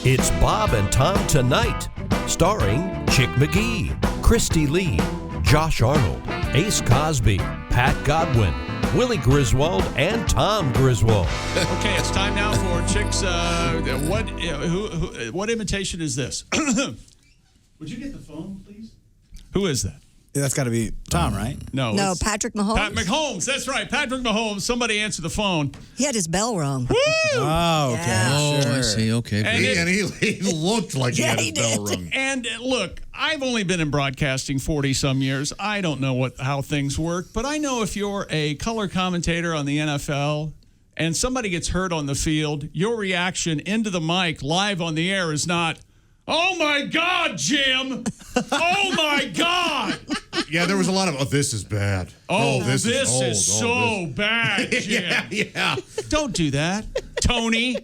It's Bob and Tom Tonight, starring Chick McGee, Kristi Lee, Josh Arnold, Ace Cosby, Pat Godwin, Willie Griswold, and Tom Griswold. Okay, it's time now for Chick's. What imitation is this? Would you get the phone, please? Who is that? That's got to be Tom, right? No, Patrick Mahomes. Pat Mahomes, that's right. Patrick Mahomes. Somebody answer the phone. He had his bell rung. Woo! Oh, okay. Yeah. Sure. I see. Okay. And He looked like he had his bell rung. And look, I've only been in broadcasting 40-some years. I don't know how things work, but I know if you're a color commentator on the NFL and somebody gets hurt on the field, your reaction into the mic live on the air is not, "Oh, my God, Jim! Oh, my God!" Yeah, there was a lot of, this is bad. This is so bad, Jim. Yeah. Don't do that, Tony.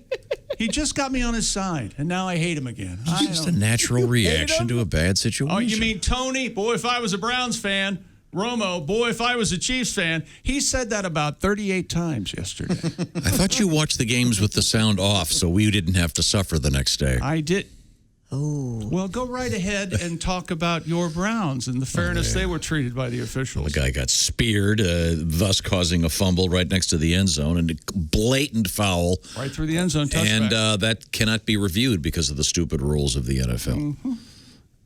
He just got me on his side, and now I hate him again. It's just a natural reaction to a bad situation. Oh, you mean Tony? Boy, if I was a Browns fan. Romo, boy, if I was a Chiefs fan. He said that about 38 times yesterday. I thought you watched the games with the sound off, so we didn't have to suffer the next day. I did. Oh. Well, go right ahead and talk about your Browns and the fairness they were treated by the officials. The guy got speared, thus causing a fumble right next to the end zone, and a blatant foul. Right through the end zone, touchback. And that cannot be reviewed because of the stupid rules of the NFL. Mm-hmm.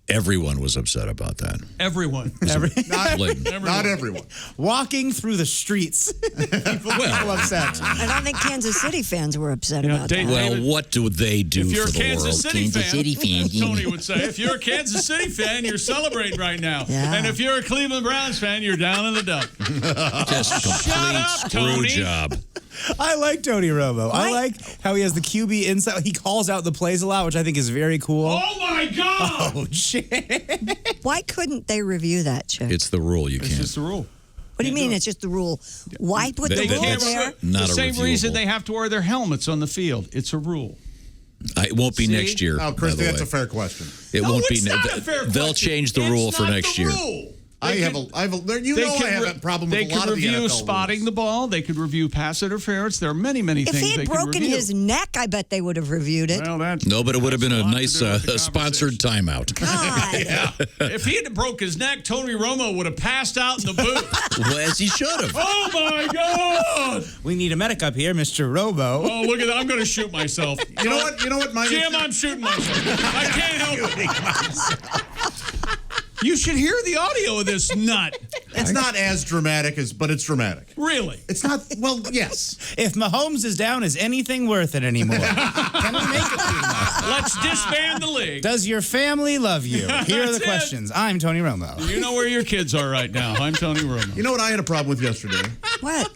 Everyone was upset about that. Everyone. Not everyone. Walking through the streets. People upset. I don't think Kansas City fans were upset about that. Well, what do they do if you're for a Kansas the world? City Kansas fan, City fan. as Tony would say, if you're a Kansas City fan, you're celebrating right now. Yeah. And if you're a Cleveland Browns fan, you're down in the dump. Just complete Shut up, screw Tony. job. I like Tony Romo. I like how he has the QB inside. He calls out the plays a lot, which I think is very cool. Oh, my God! Oh, shit. Why couldn't they review that, Chick? It's the rule. You It's can't. just the rule. What do you mean it's just the rule? Why put the rule there? Not the a same reason reviewable. they have to wear their helmets on the field. It's a rule. It won't be See? next year. Oh, by Kristi, the that's way. a fair question. It won't be. It's not a fair They'll question. change the It's rule for not next the year. Rule. I have a I have a problem with a lot of the They could review NFL spotting rules. the ball. They could review pass interference. There are many, many If things he they had could broken review. his neck, I bet they would have reviewed it. Well, that's, No, but it would have been a that's lot to nice do with the sponsored conversation. timeout. God. If he had broke his neck, Tony Romo would have passed out in the booth. Well, as he should have. Oh, my God! We need a medic up here, Mr. Robo. Oh, look at that. I'm going to shoot myself. You know what? My Jim, I'm shooting myself. I can't help it. You should hear the audio of this nut. It's not as dramatic but it's dramatic. Really? It's not. Well, yes. If Mahomes is down, is anything worth it anymore? Can we make it through now? Let's disband the league. Does your family love you? Here are the That's it. questions. I'm Tony Romo. You know where your kids are right now. I'm Tony Romo. You know what I had a problem with yesterday? What?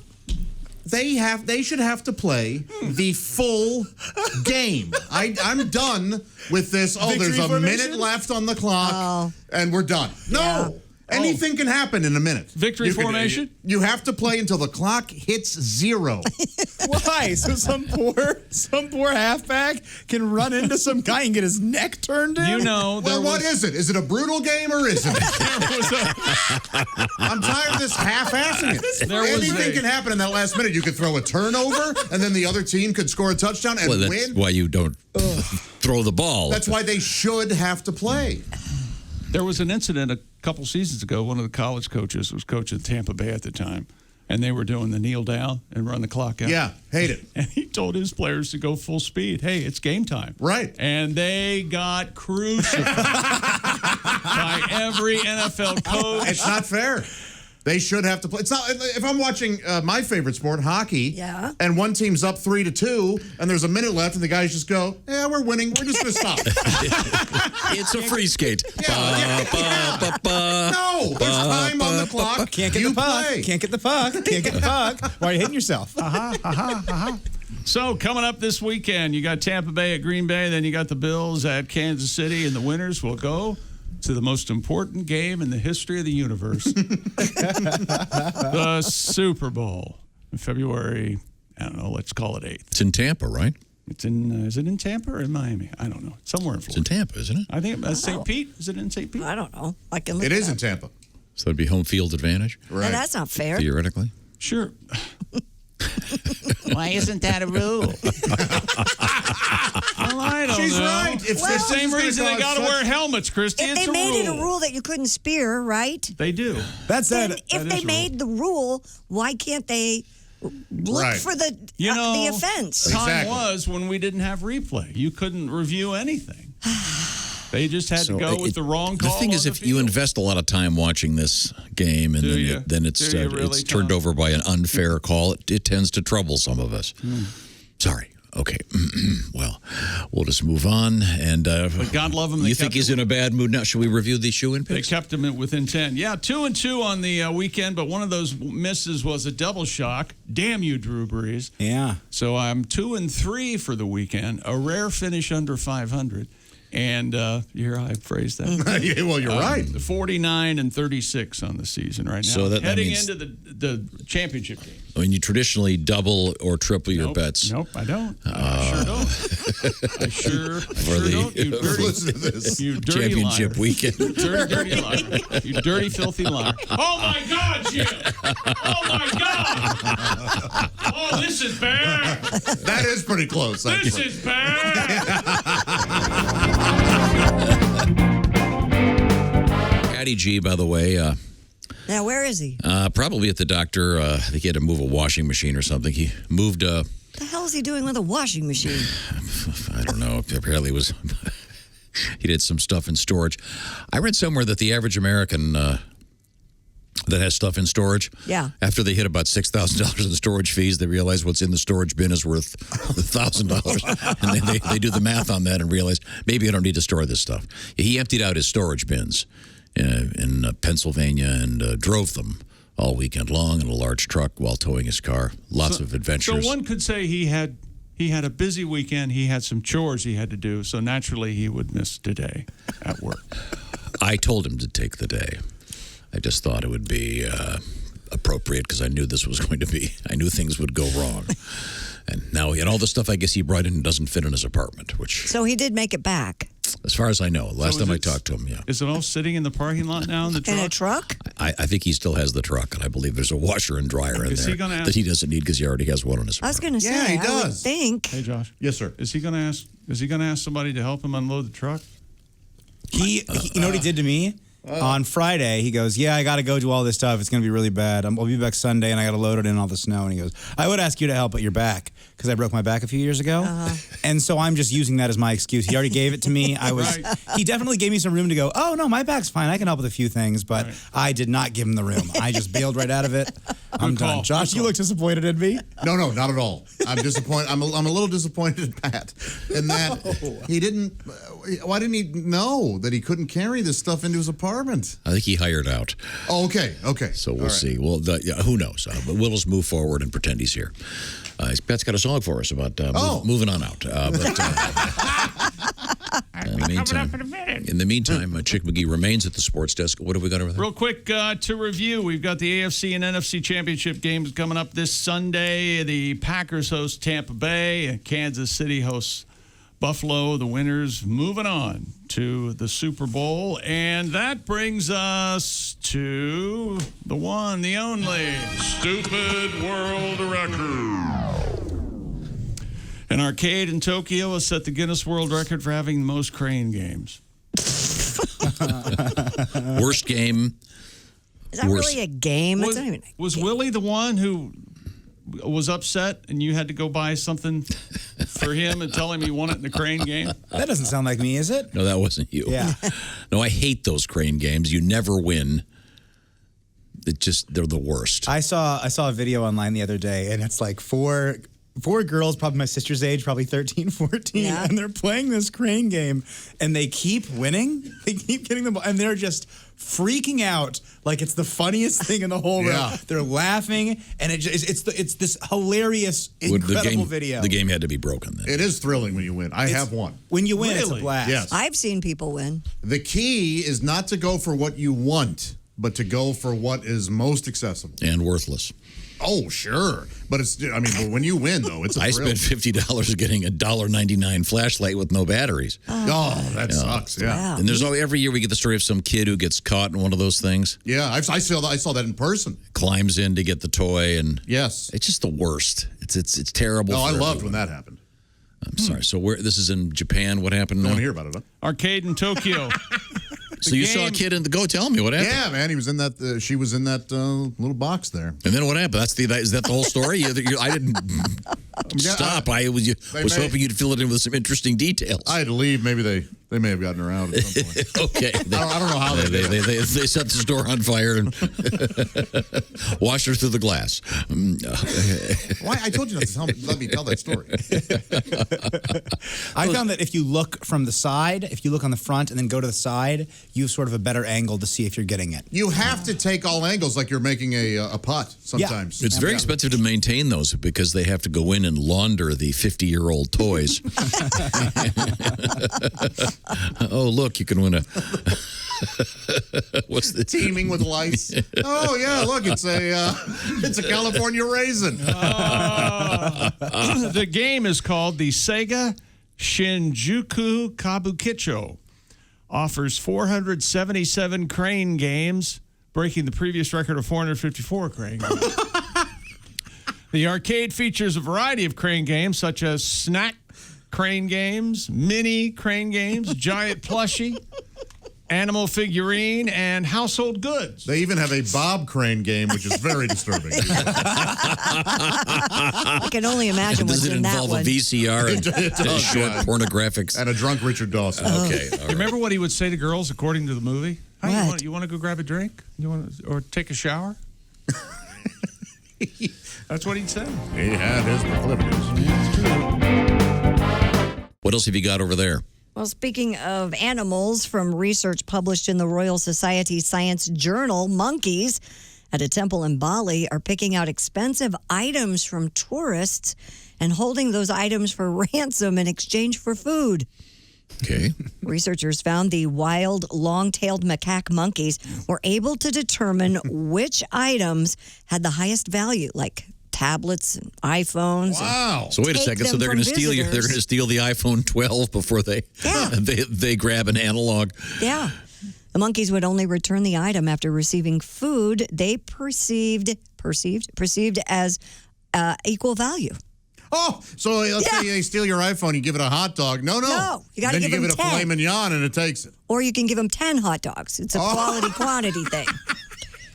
They should have to play the full game. I'm done with this. Oh, Victory there's a formation? minute left on the clock, and we're done. No. Yeah. Anything can happen in a minute. Victory formation? You have to play until the clock hits 0. Why? So some poor halfback can run into some guy and get his neck turned in? You know, Well, what is it? Is it a brutal game or isn't it? I'm tired of this half-assing it. Anything can happen in that last minute. You could throw a turnover, and then the other team could score a touchdown and Well, that's win. why you don't throw the ball. That's why they should have to play. There was an incident a couple seasons ago. One of the college coaches was coaching Tampa Bay at the time, and they were doing the kneel down and run the clock out. Yeah, hate it. And he told his players to go full speed. Hey, it's game time. Right. And they got crucified by every NFL coach. It's not fair. They should have to play. It's not. If I'm watching my favorite sport, hockey, Yeah. and one team's up 3-2, and there's a minute left, and the guys just go, "Yeah, we're winning. We're just going to stop." It's a free skate. No, there's time on the clock. Can't get you the puck. play. Can't get the puck. Can't get the puck. Why are you hitting yourself? So coming up this weekend, you got Tampa Bay at Green Bay, then you got the Bills at Kansas City, and the winners will go to the most important game in the history of the universe, the Super Bowl, in February. I don't know. Let's call it 8th. It's in Tampa, right? It's in. Is it in Tampa or in Miami? I don't know. Somewhere in It's Florida. in Tampa, isn't it? I think St. Pete. Is it in St. Pete? I don't know. I can look It is up. in Tampa. So it'd be home field advantage, No, that's not fair. theoretically. Sure. Why isn't that a rule? Well, I don't She's know. right. if the same reason they got to wear helmets, Kristi. If it's they made it a rule. rule that you couldn't spear, right? They do. That's Then it. if they made the rule, why can't they look Right. for the offense? Time Exactly. was when we didn't have replay. You couldn't review anything. They just had to go with the wrong call. The thing is, on if the you field. invest a lot of time watching this game and Do you? then it's Do you really, it's turned Tom? over by an unfair call, it tends to trouble some of us. Sorry. Okay. Well, we'll just move on. And But God love him. They you think kept he's in a bad mood now? Should we review the shoe-in They picks? kept him within 10. Yeah, 2-2 on the weekend, but one of those misses was a double shock. Damn you, Drew Brees. Yeah. So I'm 2-3 for the weekend, a rare finish under 500. And you hear how I phrased that? Yeah, well, you're right. 49-36 on the season right now. So that heading means- into the championship game. I mean, you traditionally double or triple your bets. Nope, I don't. I sure don't. I sure don't. You dirty, Listen to this. you dirty Championship liar. weekend. Dirty liar. You dirty, filthy liar. Oh, my God, Jim. Oh, my God. Oh, this is bad. That is pretty close. This actually. is bad. Patty G, by the way, Now, where is he? probably at the doctor. I think he had to move a washing machine or something. He moved, What the hell is he doing with a washing machine? I don't know, apparently it was, he did some stuff in storage. I read somewhere that the average American that has stuff in storage, Yeah. after they hit about $6,000 in storage fees, they realize what's in the storage bin is worth $1,000. And then they do the math on that and realize maybe I don't need to store this stuff. He emptied out his storage bins in Pennsylvania and drove them all weekend long in a large truck while towing his car. Lots of adventures. So one could say he had a busy weekend. He had some chores he had to do, so naturally he would miss today at work. I told him to take the day. I just thought it would be appropriate because I knew this was going to be, I knew things would go wrong. And now he had all the stuff I guess he brought in doesn't fit in his apartment, which, So he did make it back. as far as I know, last So time is I it- talked to him, yeah. Is it all sitting in the parking lot now in the truck? In a truck? I think he still has the truck, and I believe there's a washer and dryer in Is he there gonna ask- that he doesn't need because he already has one on his I was apartment. going to say, Yeah, he I would does. think. Hey, Josh. Yes, sir. Is he going to ask somebody to help him unload the truck? He you know what he did to me? On Friday, he goes, yeah, I got to go do all this stuff. It's going to be really bad. I'll be back Sunday, and I got to load it in all the snow. And he goes, I would ask you to help, but you're back because I broke my back a few years ago. And so I'm just using that as my excuse. He already gave it to me. He definitely gave me some room to go, oh, no, my back's fine. I can help with a few things, but I did not give him the room. I just bailed right out of it. I'm Good call. done. Josh, Good you call. look disappointed in me. No, not at all. I'm disappointed. I'm a little disappointed in Pat in that he didn't. Why didn't he know that he couldn't carry this stuff into his apartment? I think he hired out. Oh, okay. So we'll All right. see. Well, who knows? But we'll just move forward and pretend he's here. Pat's got a song for us about moving on out. In the meantime, Chick McGee remains at the sports desk. What have we got over there? Real quick to review, we've got the AFC and NFC championship games coming up this Sunday. The Packers host Tampa Bay, and Kansas City hosts Buffalo. The winners moving on to the Super Bowl. And that brings us to the one, the only Stupid World Record. An arcade in Tokyo has set the Guinness World Record for having the most crane games. Worst game. Is that really a game? It's not even a Was game. Willie the one who was upset and you had to go buy something for him and tell him he won it in the crane game? That doesn't sound like me, is it? No, that wasn't you. Yeah. No, I hate those crane games. You never win. They're the worst. I saw a video online the other day, and it's like four girls, probably my sister's age, probably 13, 14, Yeah. and they're playing this crane game, and they keep winning. They keep getting the ball, and they're just freaking out like it's the funniest thing in the whole Yeah. room. They're laughing, and it's this hilarious, incredible video. The game had to be broken then. It is thrilling when you win. I have won. When you win, it's a Really? blast. Yes. I've seen people win. The key is not to go for what you want, but to go for what is most accessible. And worthless. Oh, sure. But but when you win, though, it's a I thrill. spent $50 getting a $1.99 flashlight with no batteries. Oh, that sucks. Yeah. Wow. And every year we get the story of some kid who gets caught in one of those things, Yeah, I saw that in person. climbs in to get the toy, and Yes. it's just the worst. It's terrible. No, I for loved everyone. when that happened. I'm sorry. So this is in Japan. What happened now? I want to hear about it. Huh? Arcade in Tokyo. So you saw a kid in the go. Tell me what happened. Yeah, man. He was in that. She was in that little box there. And then what happened? Is that the whole story? I didn't stop. I was hoping you'd fill it in with some interesting details. I had to leave. Maybe they may have gotten her out at some point. Okay. I don't know how they did. They set the store on fire and washed her through the glass. Why? I told you not to let me tell that story. I found that if you look from the side, if you look on the front and then go to the side, you have sort of a better angle to see if you're getting it. You have to take all angles like you're making a putt sometimes. It's very expensive to maintain those because they have to go in and launder the 50-year-old toys. Oh, look, you can win a... What's the... Teeming with lice. Oh, yeah, look, it's a California raisin. The game is called the Sega Shinjuku Kabukicho. Offers 477 crane games, breaking the previous record of 454 crane games. The arcade features a variety of crane games, such as snack crane games, mini crane games, giant plushie, animal figurine, and household goods. They even have a Bob Crane game, which is very disturbing. I can only imagine what's in that Does it involve one. a VCR and short pornographics? And a drunk Richard Dawson. Okay. You remember what he would say to girls according to the movie? Hey, What? you want to go grab a drink? Or take a shower? That's what he'd say. He had his proclivities. What else have you got over there? Well, speaking of animals, from research published in the Royal Society Science Journal, monkeys at a temple in Bali are picking out expensive items from tourists and holding those items for ransom in exchange for food. Okay. Researchers found the wild, long-tailed macaque monkeys were able to determine which items had the highest value, like tablets and iPhones. Wow. So wait a Take second. So them they're going to from steal visitors. they're going to steal the iPhone 12 before they they grab an analog. Yeah. The monkeys would only return the item after receiving food they perceived as equal value. Oh, so let's say they steal your iPhone, you give it a hot dog. No. No, you gotta then give you give them it a 10. filet mignon and it takes it. Or you can give them 10 hot dogs. It's a quality thing.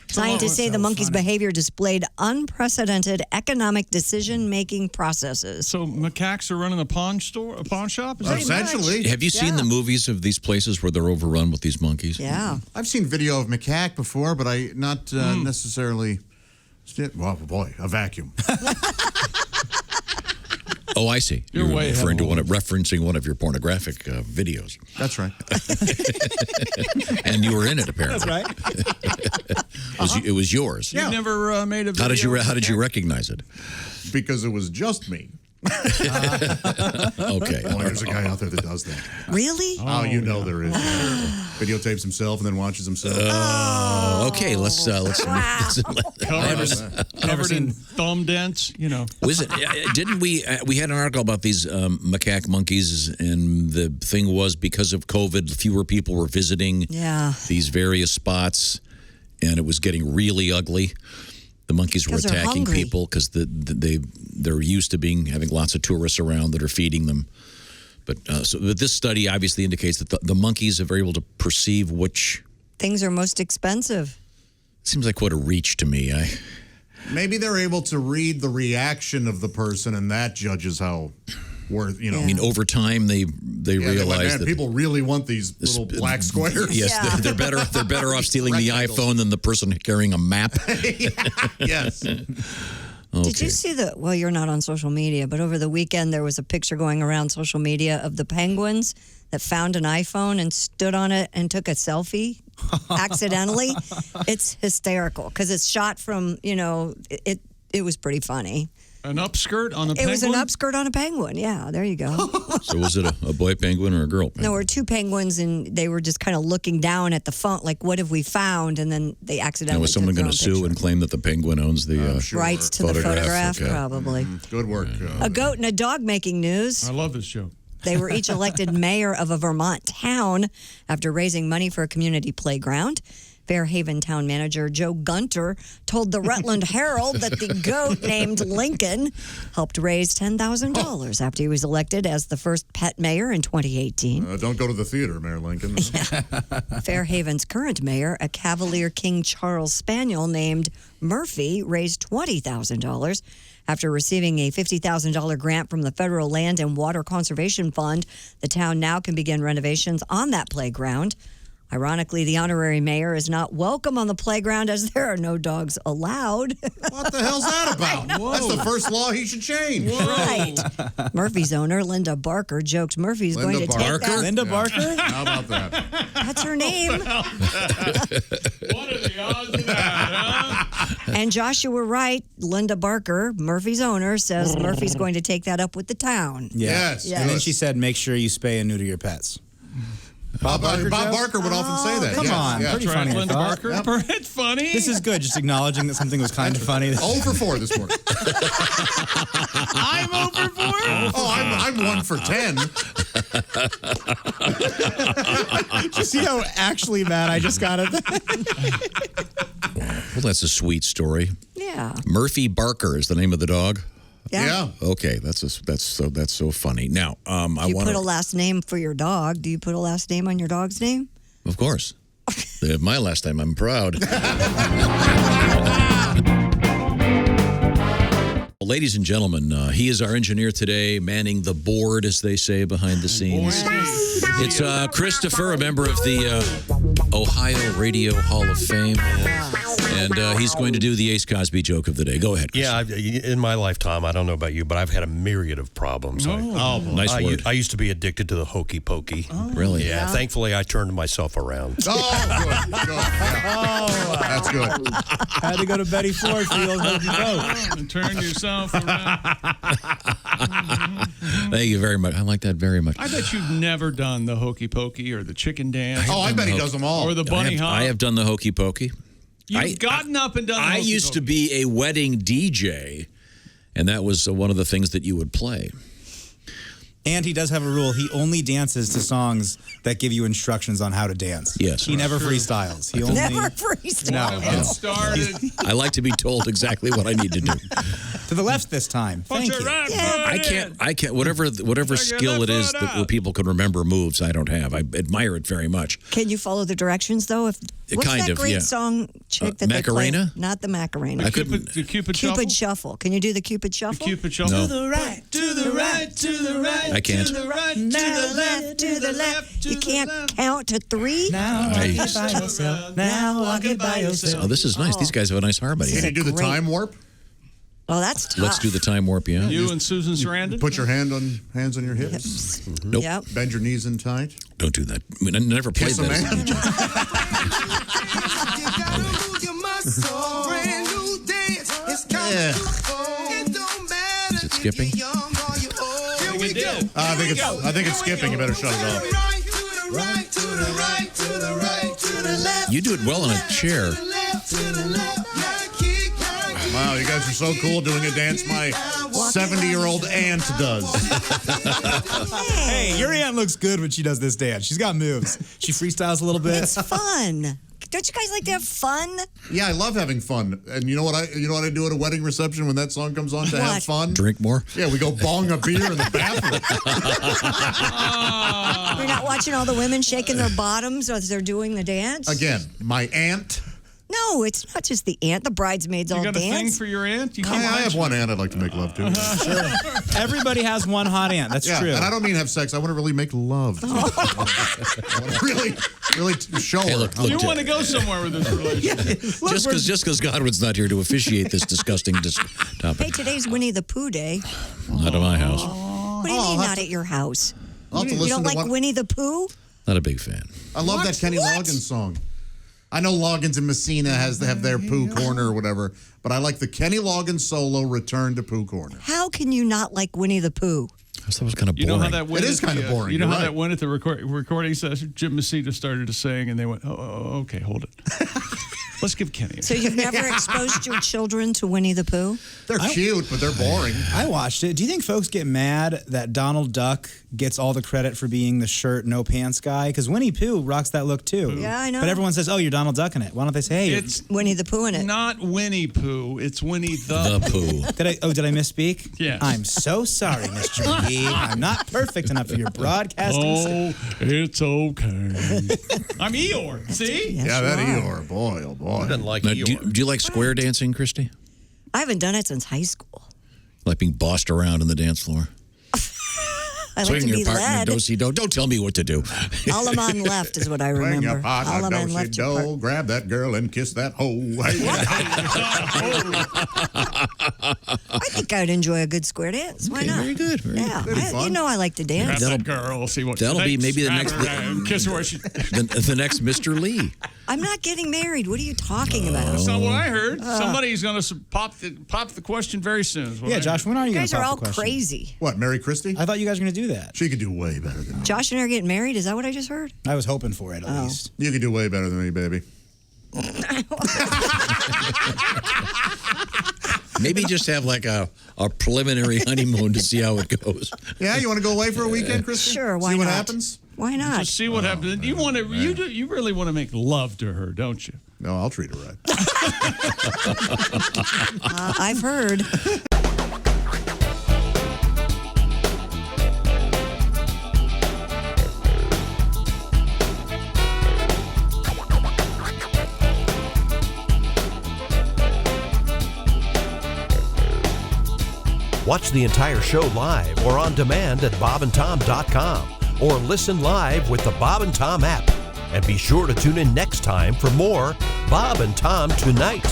Scientists say the monkeys' behavior displayed unprecedented economic decision-making processes. So macaques are running a pawn shop? Is that Essentially. Have you seen the movies of these places where they're overrun with these monkeys? Yeah. I've seen video of macaque before, but I not necessarily. Well, boy, a vacuum. Oh, I see. You're way ahead referencing one of your pornographic videos, That's right. and you were in it apparently. Right? It was yours. You never made a video? How did you recognize it? Because it was just me. Okay. Oh, there's a guy out there that does that. Really? Oh, you know there is. Videotapes himself and then watches himself. Okay. Let's Covered in thumb dents, Was it? Didn't we? We had an article about these macaque monkeys, and the thing was because of COVID, fewer people were visiting these various spots, and it was getting really ugly. The monkeys were 'Cause they're attacking hungry. people because they're used to having lots of tourists around that are feeding them. But this study obviously indicates that the monkeys are able to perceive which Things are most expensive. seems like what a reach to me. Maybe they're able to read the reaction of the person, and that judges how worth. I mean, over time they realize that people really want these little black squares. Yes, Yeah. they're better off stealing the Rectangles. iPhone than the person carrying a map. Yes. Did you see well, you're not on social media, but over the weekend there was a picture going around social media of the penguins that found an iPhone and stood on it and took a selfie accidentally. It's hysterical because it's shot from, it was pretty funny. An upskirt on a It penguin? was an upskirt on a penguin. Yeah, there you go. So was it a boy penguin or a girl penguin? No, there were two penguins, and they were just kind of looking down at the phone, like, what have we found? And then they accidentally Now, was someone going to sue and claim that the penguin owns the rights to the photograph? Okay. Probably. Good work. A goat and a dog making news. I love this joke. They were each elected mayor of a Vermont town after raising money for a community playground. Fairhaven town manager Joe Gunter told the Rutland Herald that the goat named Lincoln helped raise $10,000 after he was elected as the first pet mayor in 2018. Don't go to the theater, Mayor Lincoln. Fairhaven's current mayor, a Cavalier King Charles Spaniel named Murphy, raised $20,000 after receiving a $50,000 grant from the Federal Land and Water Conservation Fund. The town now can begin renovations on that playground. Ironically, the honorary mayor is not welcome on the playground as there are no dogs allowed. What the hell's that about? That's the first law he should change. Right. Murphy's owner, Linda Barker, joked Murphy's going to take that. Linda Barker? How about that? That's her name. What are the odds of that, huh? And Josh, you were right. Linda Barker, Murphy's owner, says Murphy's going to take that up with the town. Yes. And then she said, make sure you spay and neuter your pets. Bob Barker would often say that. Come on. Yeah. Pretty That's right, funny, I Linda thought. Barker. It's funny. This is good, just acknowledging that something was kind of funny. 0 for 4 this morning. I'm over for it. Oh, I'm 1 for 10. Did you see how actually mad I just got at that? Well, that's a sweet story. Yeah. Murphy Barker is the name of the dog. Yeah. Okay, that's so funny. Now, I You want put a last name for your dog. Do you put a last name on your dog's name? Of course. They have my last name. I'm proud. Well, ladies and gentlemen, he is our engineer today, manning the board, as they say, behind the scenes. It's Christopher, a member of the Ohio Radio Hall of Fame. And he's going to do the Ace Cosby joke of the day. Go ahead, Chris. Yeah, in my lifetime, I don't know about you, but I've had a myriad of problems. Nice word. I used to be addicted to the hokey pokey. Really? Yeah, thankfully I turned myself around. Oh, good. That's good. Had to go to Betty Ford for the old hokey poke. Turn yourself around. Thank you very much. I like that very much. I bet you've never done the hokey pokey or the chicken dance. Oh, I bet he does them all. Or the bunny hop. I have done the hokey pokey. You've gotten up and done the I hokey used to pokey. be a wedding DJ, and that was one of the things that you would play. And he does have a rule. He only dances to songs that give you instructions on how to dance. Yes. He never freestyles. He only Never freestyle. No. Get started. I like to be told exactly what I need to do. To the left this time. Put Thank your you. right foot in. I can't. Whatever skill it is that where people can remember moves, I don't have. I admire it very much. Can you follow the directions though? What's Kind that of, great yeah. song chick that they play? Macarena? Not the Macarena. I couldn't. The Cupid Shuffle? Cupid Shuffle. Can you do the Cupid Shuffle? Cupid Shuffle? No. To the right, to the right, to the right. I can't. To the right, to Now the left, to the left. You can't count to 3? Now Nice. walk it by yourself. Now walk it by yourself. Oh, this is nice. These guys have a nice harmony. Can you do the Great. time warp? Oh, that's tough. Let's do the time warp, yeah? You and Susan Sarandon? Put your hands on your hips. Nope. Yep. Bend your knees in tight. Don't do that. I mean, I never played Kiss a that. as a man. DJ. Yeah. Is it skipping? I think it's skipping. You better shut it off. You do it well in a chair. Wow, you guys are so cool doing a dance my 70-year-old aunt does. Hey, your aunt looks good when she does this dance. She's got moves. She freestyles a little bit. It's fun. Don't you guys like to have fun? Yeah, I love having fun. And you know what I do at a wedding reception when that song comes on to have What? fun? Drink more. Yeah, we go bong a beer in the bathroom. You're not watching all the women shaking their bottoms as they're doing the dance? Again, my aunt. No, it's not just the aunt. The bridesmaids all You got a thing dance. for your aunt? You I can't have one aunt I'd like to make love to. Everybody has one hot aunt. That's Yeah, true. and I don't mean have sex. I want to really make love. To her. I want to really show Hey, her. look, You want to go somewhere with this relationship. just because Godwin's not here to officiate this disgusting topic. Hey, today's Winnie the Pooh Day. Not at my house. What do you mean not at your house? I'll have to You listen don't to like one. Winnie the Pooh? Not a big fan. I love that Kenny Loggins song. I know Loggins and Messina have their Pooh Corner or whatever, but I like the Kenny Loggins solo Return to Pooh Corner. How can you not like Winnie the Pooh? I thought it was kind of You boring. know how that went? It is kind of boring, You know you're how right. that went at the recording session? Jim Messina started to sing, and they went, "Oh, okay, hold it." Let's give Kenny. So you've never exposed your children to Winnie the Pooh? They're cute, but they're boring. I watched it. Do you think folks get mad that Donald Duck gets all the credit for being the shirt, no pants guy? Because Winnie Pooh rocks that look too. Yeah, I know. But everyone says, oh, you're Donald Duck in it. Why don't they say, hey, It's Winnie the Pooh in it. not Winnie Pooh. It's Winnie the Pooh. Did I misspeak? Yes. I'm so sorry, Mr. McGee. I'm not perfect enough for your broadcasting. Oh, it's okay. I'm Eeyore. See? Yes, Yeah, you that are. Eeyore. Boy, oh boy. Doesn't like Now, Eeyore. do you like square dancing, Kristi? I haven't done it since high school. Like being bossed around on the dance floor? I like Swinging to your be partner, led. do-si-do. Don't tell me what to do. Alaman left is what I Bring remember. your partner, Alaman left your do-si-do. part. Grab that girl and kiss that hoe. I think I'd enjoy a good square dance. Why Okay, not? very good, very yeah, good. That'd be you fun. know I like to Grab dance. that girl. See what that'll be maybe the grab next- her and kiss her where she. The next Mr. Lee. I'm not getting married. What are you talking about? That's not what I heard. Somebody's going to pop the question very soon. is what Yeah, I Josh, heard. when are you You going guys to are pop all the question? crazy. What, marry Kristi? I thought you guys were going to do that. She could do way better than me. Josh and I are getting married. Is that what I just heard? I was hoping for it, at Oh. least. You could do way better than me, baby. Maybe just have like a preliminary honeymoon to see how it goes. Yeah, you want to go away for a weekend, Kristi? Sure, why See what not? happens? Why not? Just see what happens. You want to. You really want to make love to her, don't you? No, I'll treat her right. I've heard. Watch the entire show live or on demand at bobandtom.com or listen live with the Bob and Tom app. And be sure to tune in next time for more Bob and Tom Tonight.